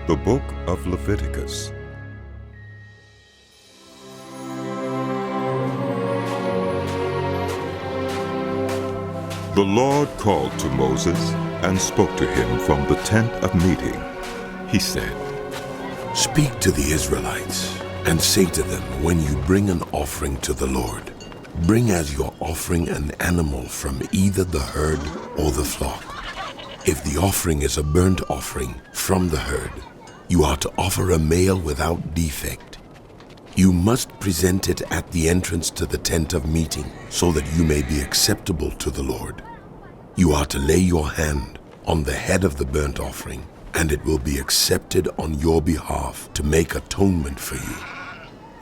The Book of Leviticus. The Lord called to Moses and spoke to him from the tent of meeting. He said, "Speak to the Israelites and say to them, when you bring an offering to the Lord, bring as your offering an animal from either the herd or the flock. If the offering is a burnt offering from the herd, you are to offer a male without defect. You must present it at the entrance to the tent of meeting so that you may be acceptable to the Lord. You are to lay your hand on the head of the burnt offering, and it will be accepted on your behalf to make atonement for you.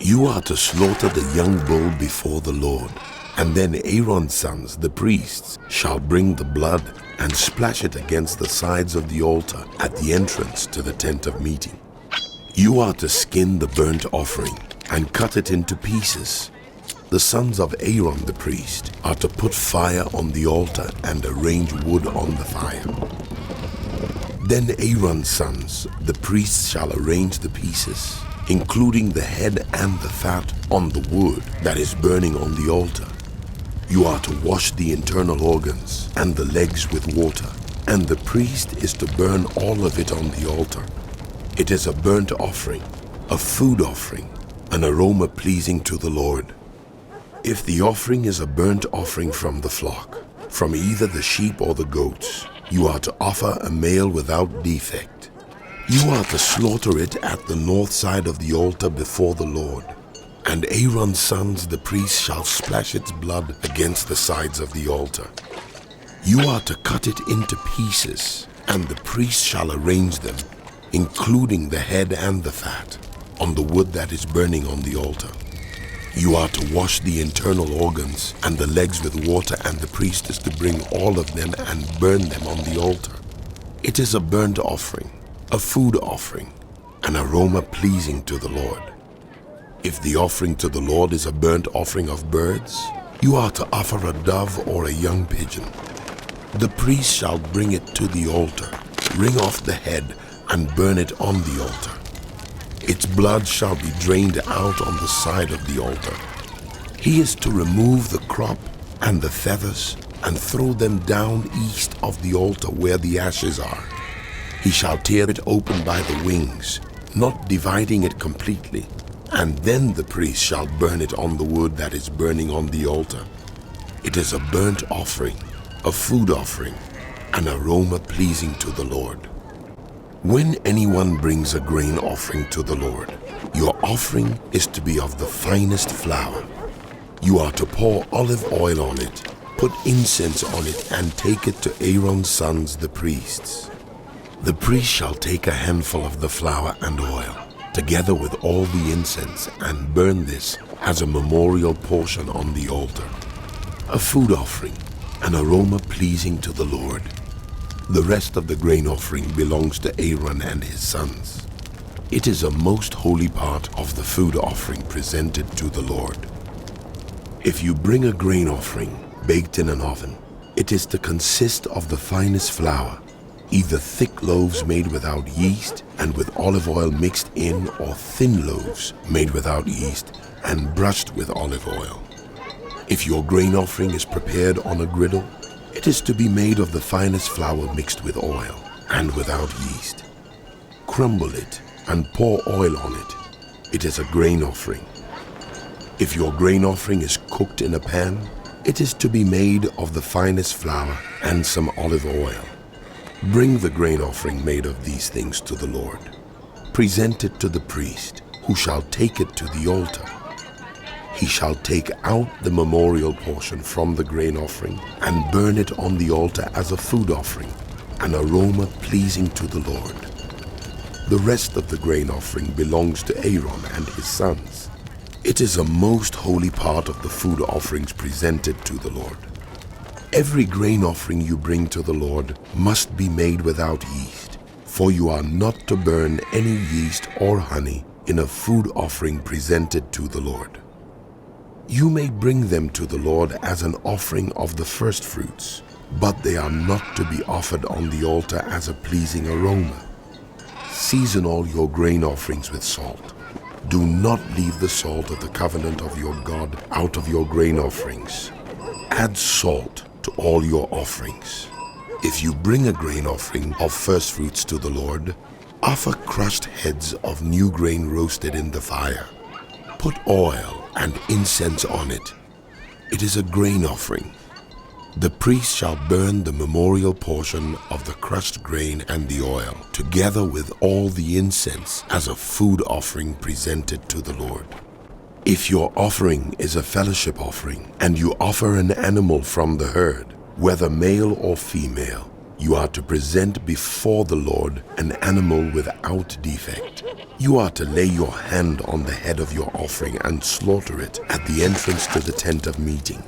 You are to slaughter the young bull before the Lord, and then Aaron's sons, the priests, shall bring the blood and splash it against the sides of the altar at the entrance to the tent of meeting. You are to skin the burnt offering and cut it into pieces. The sons of Aaron the priest are to put fire on the altar and arrange wood on the fire. Then Aaron's sons, the priests, shall arrange the pieces, including the head and the fat, on the wood that is burning on the altar. You are to wash the internal organs and the legs with water, and the priest is to burn all of it on the altar. It is a burnt offering, a food offering, an aroma pleasing to the Lord. If the offering is a burnt offering from the flock, from either the sheep or the goats, you are to offer a male without defect. You are to slaughter it at the north side of the altar before the Lord, and Aaron's sons, the priests, shall splash its blood against the sides of the altar. You are to cut it into pieces, and the priest shall arrange them, including the head and the fat, on the wood that is burning on the altar. You are to wash the internal organs and the legs with water, and the priest is to bring all of them and burn them on the altar. It is a burnt offering, a food offering, an aroma pleasing to the Lord. If the offering to the Lord is a burnt offering of birds, you are to offer a dove or a young pigeon. The priest shall bring it to the altar, wring off the head, and burn it on the altar. Its blood shall be drained out on the side of the altar. He is to remove the crop and the feathers and throw them down east of the altar where the ashes are. He shall tear it open by the wings, not dividing it completely, and then the priest shall burn it on the wood that is burning on the altar. It is a burnt offering, a food offering, an aroma pleasing to the Lord. When anyone brings a grain offering to the Lord, your offering is to be of the finest flour. You are to pour olive oil on it, put incense on it, and take it to Aaron's sons, the priests. The priest shall take a handful of the flour and oil, together with all the incense, and burn this as a memorial portion on the altar, a food offering, an aroma pleasing to the Lord. The rest of the grain offering belongs to Aaron and his sons. It is a most holy part of the food offering presented to the Lord. If you bring a grain offering baked in an oven, it is to consist of the finest flour, either thick loaves made without yeast and with olive oil mixed in, or thin loaves made without yeast and brushed with olive oil. If your grain offering is prepared on a griddle, it is to be made of the finest flour mixed with oil and without yeast. Crumble it and pour oil on it. It is a grain offering. If your grain offering is cooked in a pan, it is to be made of the finest flour and some olive oil. Bring the grain offering made of these things to the Lord. Present it to the priest, who shall take it to the altar. He shall take out the memorial portion from the grain offering and burn it on the altar as a food offering, an aroma pleasing to the Lord. The rest of the grain offering belongs to Aaron and his sons. It is a most holy part of the food offerings presented to the Lord. Every grain offering you bring to the Lord must be made without yeast, for you are not to burn any yeast or honey in a food offering presented to the Lord. You may bring them to the Lord as an offering of the first fruits, but they are not to be offered on the altar as a pleasing aroma. Season all your grain offerings with salt. Do not leave the salt of the covenant of your God out of your grain offerings. Add salt to all your offerings. If you bring a grain offering of first fruits to the Lord, offer crushed heads of new grain roasted in the fire. Put oil and incense on it. It is a grain offering. The priest shall burn the memorial portion of the crushed grain and the oil, together with all the incense, as a food offering presented to the Lord. If your offering is a fellowship offering, and you offer an animal from the herd, whether male or female, you are to present before the Lord an animal without defect. You are to lay your hand on the head of your offering and slaughter it at the entrance to the tent of meeting.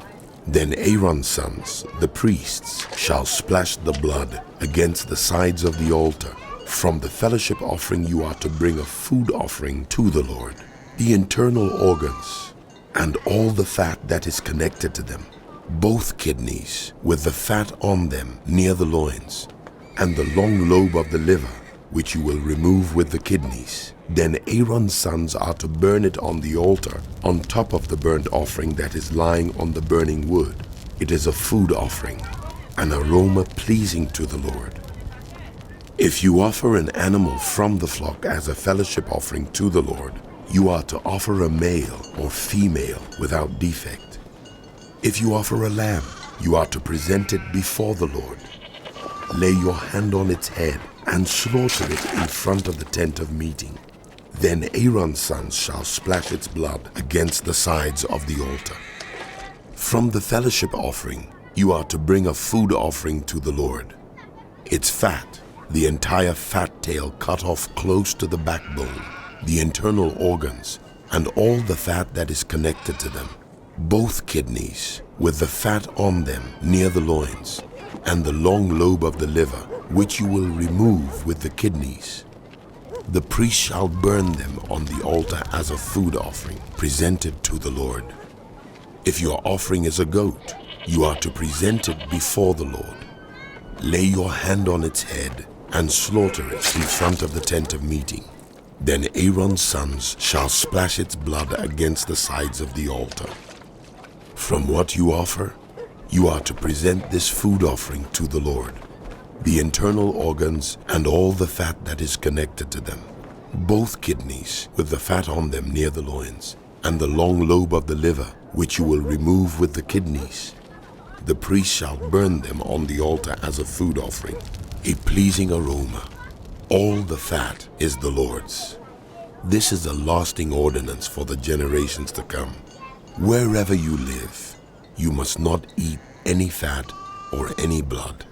Then Aaron's sons, the priests, shall splash the blood against the sides of the altar. From the fellowship offering you are to bring a food offering to the Lord, the internal organs, and all the fat that is connected to them, both kidneys with the fat on them near the loins, and the long lobe of the liver, which you will remove with the kidneys. Then Aaron's sons are to burn it on the altar, on top of the burnt offering that is lying on the burning wood. It is a food offering, an aroma pleasing to the Lord. If you offer an animal from the flock as a fellowship offering to the Lord, you are to offer a male or female without defect. If you offer a lamb, you are to present it before the Lord. Lay your hand on its head and slaughter it in front of the tent of meeting. Then Aaron's sons shall splash its blood against the sides of the altar. From the fellowship offering, you are to bring a food offering to the Lord. Its fat, the entire fat tail cut off close to the backbone, the internal organs, and all the fat that is connected to them, both kidneys with the fat on them near the loins, and the long lobe of the liver, which you will remove with the kidneys. The priest shall burn them on the altar as a food offering presented to the Lord. If your offering is a goat, you are to present it before the Lord. Lay your hand on its head and slaughter it in front of the tent of meeting. Then Aaron's sons shall splash its blood against the sides of the altar. From what you offer, you are to present this food offering to the Lord, the internal organs and all the fat that is connected to them, both kidneys with the fat on them near the loins, and the long lobe of the liver, which you will remove with the kidneys. The priest shall burn them on the altar as a food offering, a pleasing aroma. All the fat is the Lord's. This is a lasting ordinance for the generations to come. Wherever you live, you must not eat any fat or any blood.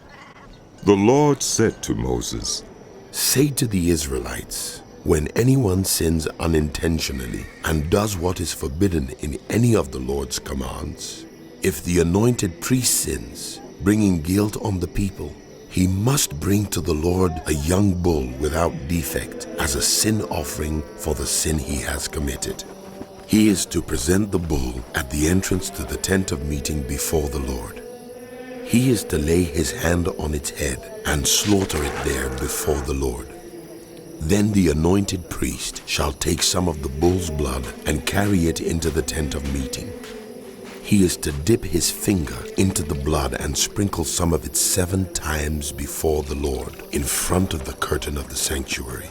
The Lord said to Moses, "Say to the Israelites, when anyone sins unintentionally and does what is forbidden in any of the Lord's commands, if the anointed priest sins, bringing guilt on the people, he must bring to the Lord a young bull without defect as a sin offering for the sin he has committed. He is to present the bull at the entrance to the tent of meeting before the Lord. He is to lay his hand on its head and slaughter it there before the Lord. Then the anointed priest shall take some of the bull's blood and carry it into the tent of meeting. He is to dip his finger into the blood and sprinkle some of it 7 times before the Lord in front of the curtain of the sanctuary.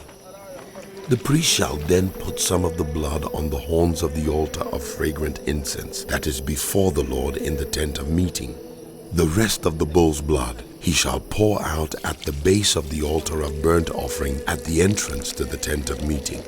The priest shall then put some of the blood on the horns of the altar of fragrant incense that is before the Lord in the tent of meeting. The rest of the bull's blood he shall pour out at the base of the altar of burnt offering at the entrance to the tent of meeting.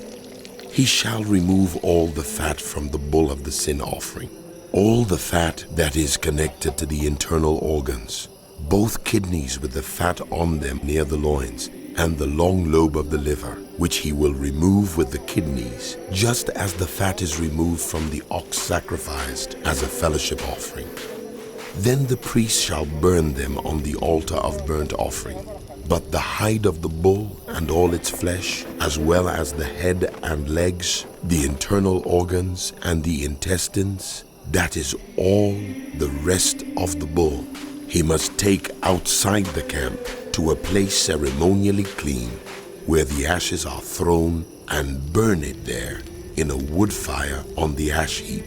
He shall remove all the fat from the bull of the sin offering, all the fat that is connected to the internal organs, both kidneys with the fat on them near the loins, and the long lobe of the liver, which he will remove with the kidneys, just as the fat is removed from the ox sacrificed as a fellowship offering. Then the priest shall burn them on the altar of burnt offering. But the hide of the bull and all its flesh, as well as the head and legs, the internal organs and the intestines, that is all the rest of the bull, he must take outside the camp to a place ceremonially clean, where the ashes are thrown, and burn it there in a wood fire on the ash heap.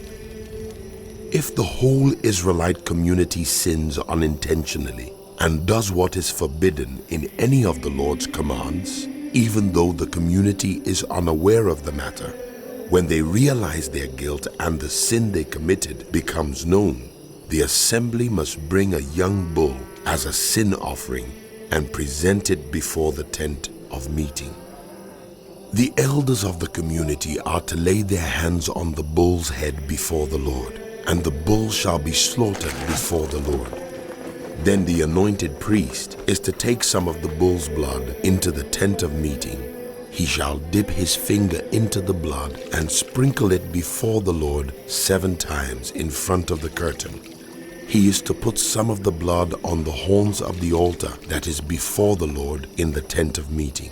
If the whole Israelite community sins unintentionally and does what is forbidden in any of the Lord's commands, even though the community is unaware of the matter, when they realize their guilt and the sin they committed becomes known, the assembly must bring a young bull as a sin offering and present it before the tent of meeting. The elders of the community are to lay their hands on the bull's head before the Lord, and the bull shall be slaughtered before the Lord. Then the anointed priest is to take some of the bull's blood into the tent of meeting. He shall dip his finger into the blood and sprinkle it before the Lord 7 times in front of the curtain. He is to put some of the blood on the horns of the altar that is before the Lord in the tent of meeting.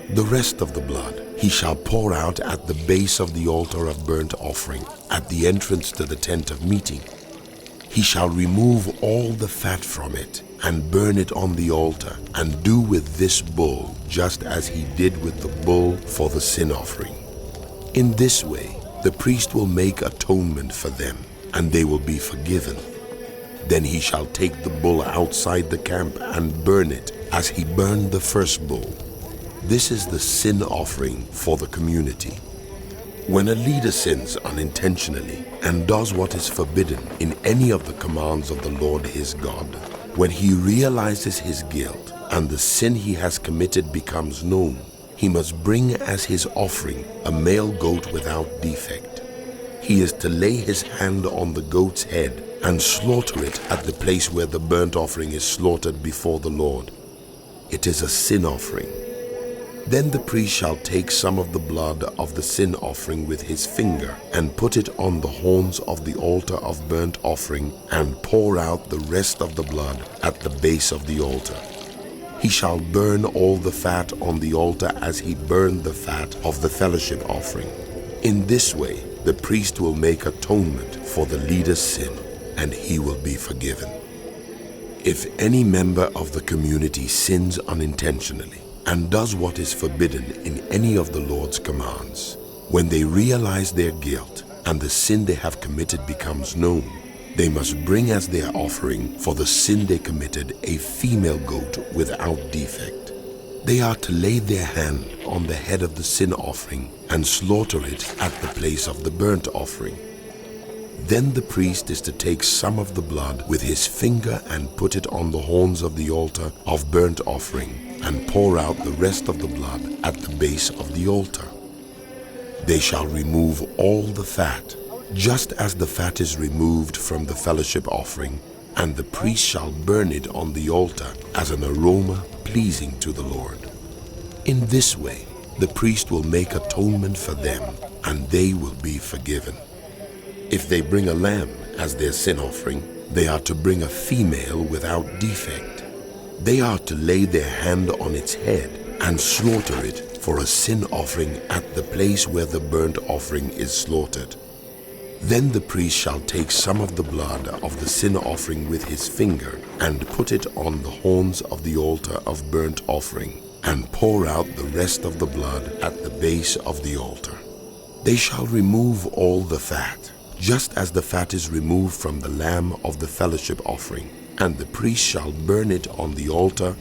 The rest of the blood he shall pour out at the base of the altar of burnt offering, at the entrance to the tent of meeting. He shall remove all the fat from it and burn it on the altar, and do with this bull just as he did with the bull for the sin offering. In this way, the priest will make atonement for them, and they will be forgiven. Then he shall take the bull outside the camp and burn it as he burned the first bull. This is the sin offering for the community. When a leader sins unintentionally and does what is forbidden in any of the commands of the Lord his God, when he realizes his guilt and the sin he has committed becomes known, he must bring as his offering a male goat without defect. He is to lay his hand on the goat's head and slaughter it at the place where the burnt offering is slaughtered before the Lord. It is a sin offering. Then the priest shall take some of the blood of the sin offering with his finger and put it on the horns of the altar of burnt offering and pour out the rest of the blood at the base of the altar. He shall burn all the fat on the altar as he burned the fat of the fellowship offering. In this way, the priest will make atonement for the leader's sin, and he will be forgiven. If any member of the community sins unintentionally and does what is forbidden in any of the Lord's commands, when they realize their guilt and the sin they have committed becomes known, they must bring as their offering for the sin they committed a female goat without defect. They are to lay their hand on the head of the sin offering and slaughter it at the place of the burnt offering. Then the priest is to take some of the blood with his finger and put it on the horns of the altar of burnt offering and pour out the rest of the blood at the base of the altar. They shall remove all the fat, just as the fat is removed from the fellowship offering, and the priest shall burn it on the altar as an aroma pleasing to the Lord. In this way, the priest will make atonement for them, and they will be forgiven. If they bring a lamb as their sin offering, they are to bring a female without defect. They are to lay their hand on its head and slaughter it for a sin offering at the place where the burnt offering is slaughtered. Then the priest shall take some of the blood of the sin offering with his finger and put it on the horns of the altar of burnt offering and pour out the rest of the blood at the base of the altar. They shall remove all the fat, just as the fat is removed from the lamb of the fellowship offering, and the priest shall burn it on the altar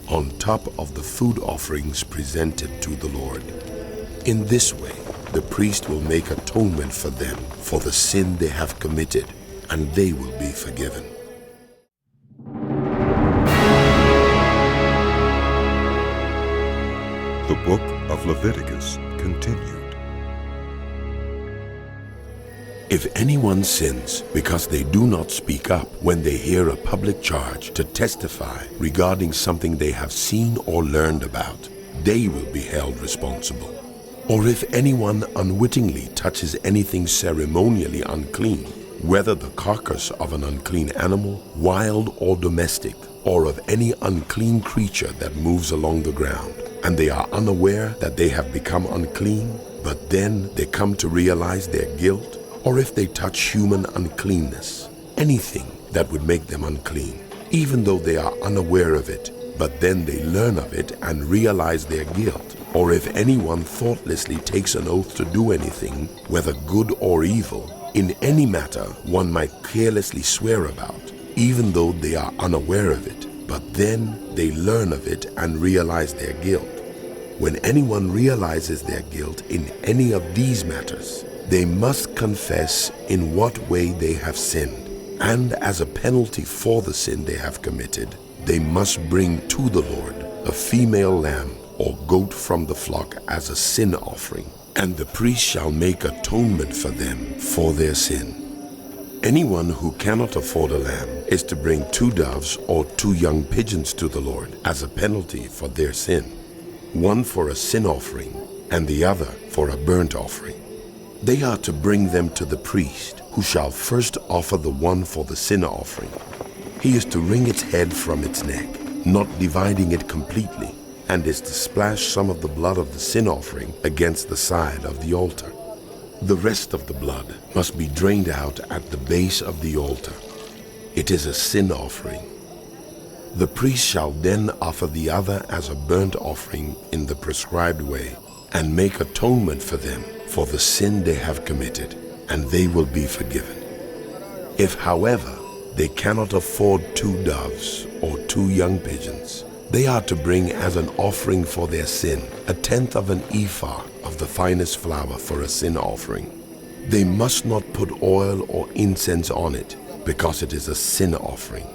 on top of the food offerings presented to the Lord. In this way, the priest will make atonement for them for the sin they have committed, and they will be forgiven. The book of Leviticus continued. If anyone sins because they do not speak up when they hear a public charge to testify regarding something they have seen or learned about, they will be held responsible. Or if anyone unwittingly touches anything ceremonially unclean, whether the carcass of an unclean animal, wild or domestic, or of any unclean creature that moves along the ground, and they are unaware that they have become unclean, but then they come to realize their guilt, or if they touch human uncleanness, anything that would make them unclean, even though they are unaware of it, but then they learn of it and realize their guilt, or if anyone thoughtlessly takes an oath to do anything, whether good or evil, in any matter one might carelessly swear about, even though they are unaware of it, but then they learn of it and realize their guilt. When anyone realizes their guilt in any of these matters, they must confess in what way they have sinned, and as a penalty for the sin they have committed, they must bring to the Lord a female lamb or goat from the flock as a sin offering, and the priest shall make atonement for them for their sin. Anyone who cannot afford a lamb is to bring 2 doves or 2 young pigeons to the Lord as a penalty for their sin, one for a sin offering and the other for a burnt offering. They are to bring them to the priest, who shall first offer the one for the sin offering. He is to wring its head from its neck, not dividing it completely, and is to splash some of the blood of the sin offering against the side of the altar. The rest of the blood must be drained out at the base of the altar. It is a sin offering. The priest shall then offer the other as a burnt offering in the prescribed way, and make atonement for them for the sin they have committed, and they will be forgiven. If, however, they cannot afford 2 doves or 2 young pigeons, they are to bring as an offering for their sin 1/10 of an ephah of the finest flour for a sin offering. They must not put oil or incense on it, because it is a sin offering.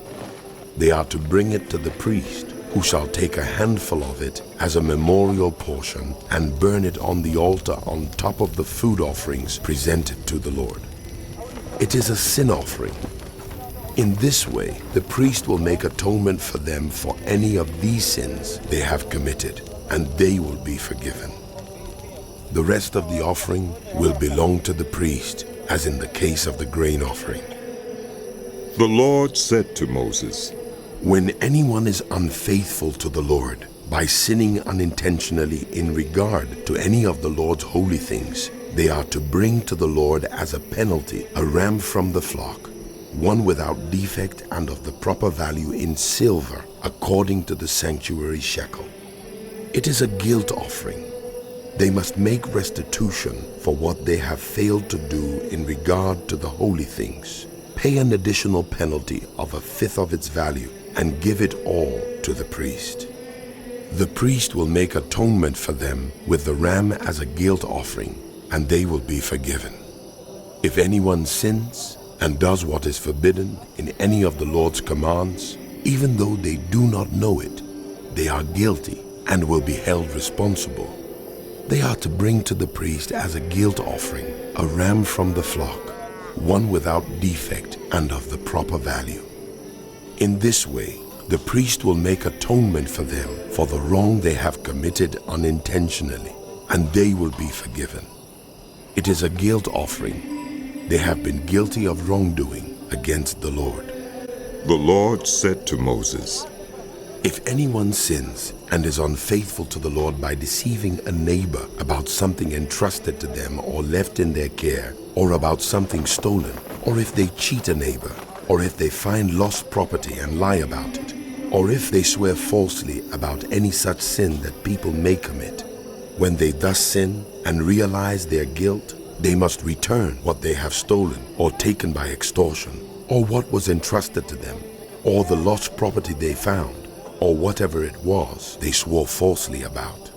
They are to bring it to the priest, who shall take a handful of it as a memorial portion and burn it on the altar on top of the food offerings presented to the Lord. It is a sin offering. In this way, the priest will make atonement for them for any of these sins they have committed, and they will be forgiven. The rest of the offering will belong to the priest, as in the case of the grain offering. The Lord said to Moses, When anyone is unfaithful to the Lord by sinning unintentionally in regard to any of the Lord's holy things, they are to bring to the Lord as a penalty a ram from the flock, one without defect and of the proper value in silver, according to the sanctuary shekel. It is a guilt offering. They must make restitution for what they have failed to do in regard to the holy things, pay an additional penalty of 1/5 of its value, and give it all to the priest. The priest will make atonement for them with the ram as a guilt offering, and they will be forgiven. If anyone sins and does what is forbidden in any of the Lord's commands, even though they do not know it, they are guilty and will be held responsible. They are to bring to the priest as a guilt offering a ram from the flock, one without defect and of the proper value. In this way, the priest will make atonement for them for the wrong they have committed unintentionally, and they will be forgiven. It is a guilt offering. They have been guilty of wrongdoing against the Lord. The Lord said to Moses, If anyone sins and is unfaithful to the Lord by deceiving a neighbor about something entrusted to them or left in their care, or about something stolen, or if they cheat a neighbor, or if they find lost property and lie about it, or if they swear falsely about any such sin that people may commit, when they thus sin and realize their guilt, they must return what they have stolen or taken by extortion, or what was entrusted to them, or the lost property they found, or whatever it was they swore falsely about.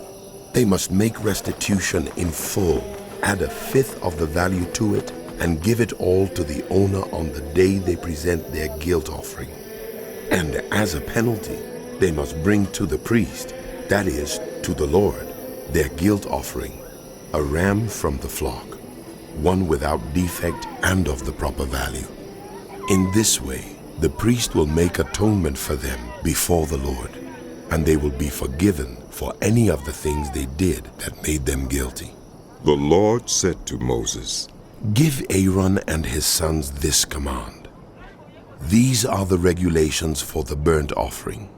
They must make restitution in full, add 1/5 of the value to it, and give it all to the owner on the day they present their guilt offering. And as a penalty, they must bring to the priest, that is, to the Lord, their guilt offering, a ram from the flock, one without defect and of the proper value. In this way, the priest will make atonement for them before the Lord, and they will be forgiven for any of the things they did that made them guilty. The Lord said to Moses, Give Aaron and his sons this command. These are the regulations for the burnt offering.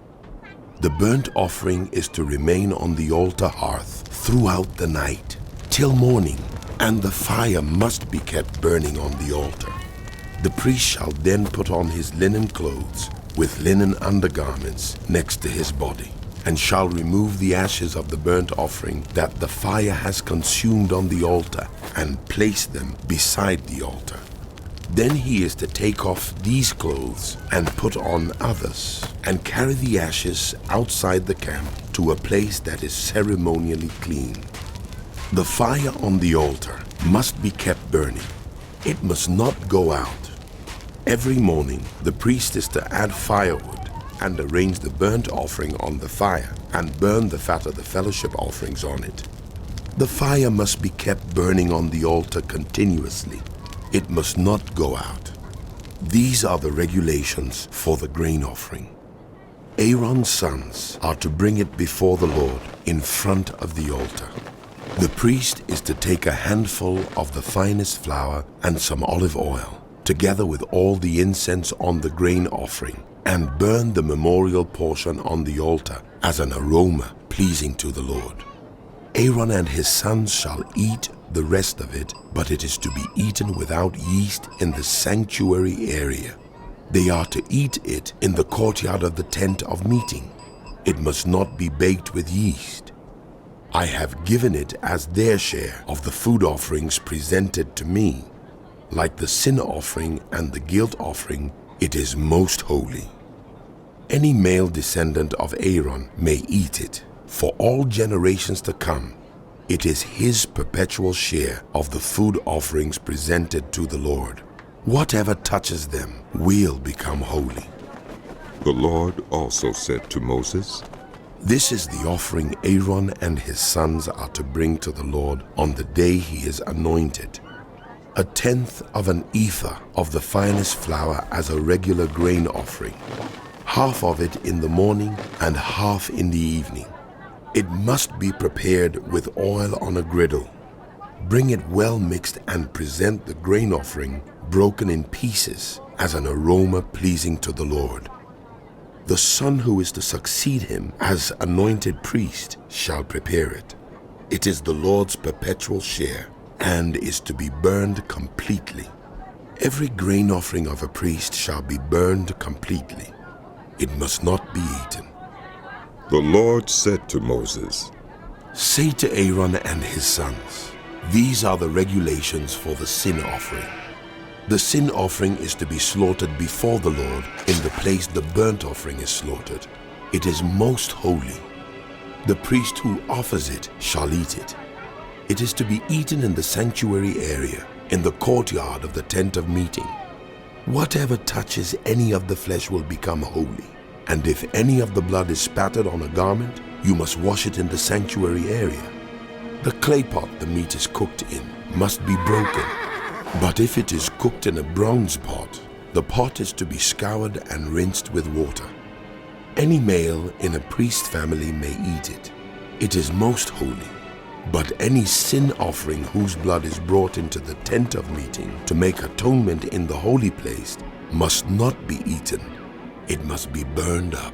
The burnt offering is to remain on the altar hearth throughout the night, till morning, and the fire must be kept burning on the altar. The priest shall then put on his linen clothes with linen undergarments next to his body. and shall remove the ashes of the burnt offering that the fire has consumed on the altar, and place them beside the altar. Then he is to take off these clothes and put on others, and carry the ashes outside the camp to a place that is ceremonially clean. The fire on the altar must be kept burning. It must not go out. Every morning, the priest is to add firewood and arrange the burnt offering on the fire and burn the fat of the fellowship offerings on it. The fire must be kept burning on the altar continuously. It must not go out. These are the regulations for the grain offering. Aaron's sons are to bring it before the Lord in front of the altar. The priest is to take a handful of the finest flour and some olive oil, together with all the incense on the grain offering, and burn the memorial portion on the altar as an aroma pleasing to the Lord. Aaron and his sons shall eat the rest of it, but it is to be eaten without yeast in the sanctuary area. They are to eat it in the courtyard of the tent of meeting. It must not be baked with yeast. I have given it as their share of the food offerings presented to me. Like the sin offering and the guilt offering, it is most holy. Any male descendant of Aaron may eat it. For all generations to come, it is his perpetual share of the food offerings presented to the Lord. Whatever touches them will become holy. The Lord also said to Moses, This is the offering Aaron and his sons are to bring to the Lord on the day he is anointed. 1/10 of an ephah of the finest flour as a regular grain offering, half of it in the morning and half in the evening. It must be prepared with oil on a griddle. Bring it well mixed and present the grain offering broken in pieces as an aroma pleasing to the Lord. The son who is to succeed him as anointed priest shall prepare it. It is the Lord's perpetual share and is to be burned completely. Every grain offering of a priest shall be burned completely. It must not be eaten. The Lord said to Moses, Say to Aaron and his sons, These are the regulations for the sin offering. The sin offering is to be slaughtered before the Lord in the place the burnt offering is slaughtered. It is most holy. The priest who offers it shall eat it. It is to be eaten in the sanctuary area, in the courtyard of the tent of meeting. Whatever touches any of the flesh will become holy. And if any of the blood is spattered on a garment, you must wash it in the sanctuary area. The clay pot the meat is cooked in must be broken. But if it is cooked in a bronze pot, the pot is to be scoured and rinsed with water. Any male in a priest family may eat it. It is most holy. But any sin offering whose blood is brought into the tent of meeting to make atonement in the holy place must not be eaten. It must be burned up.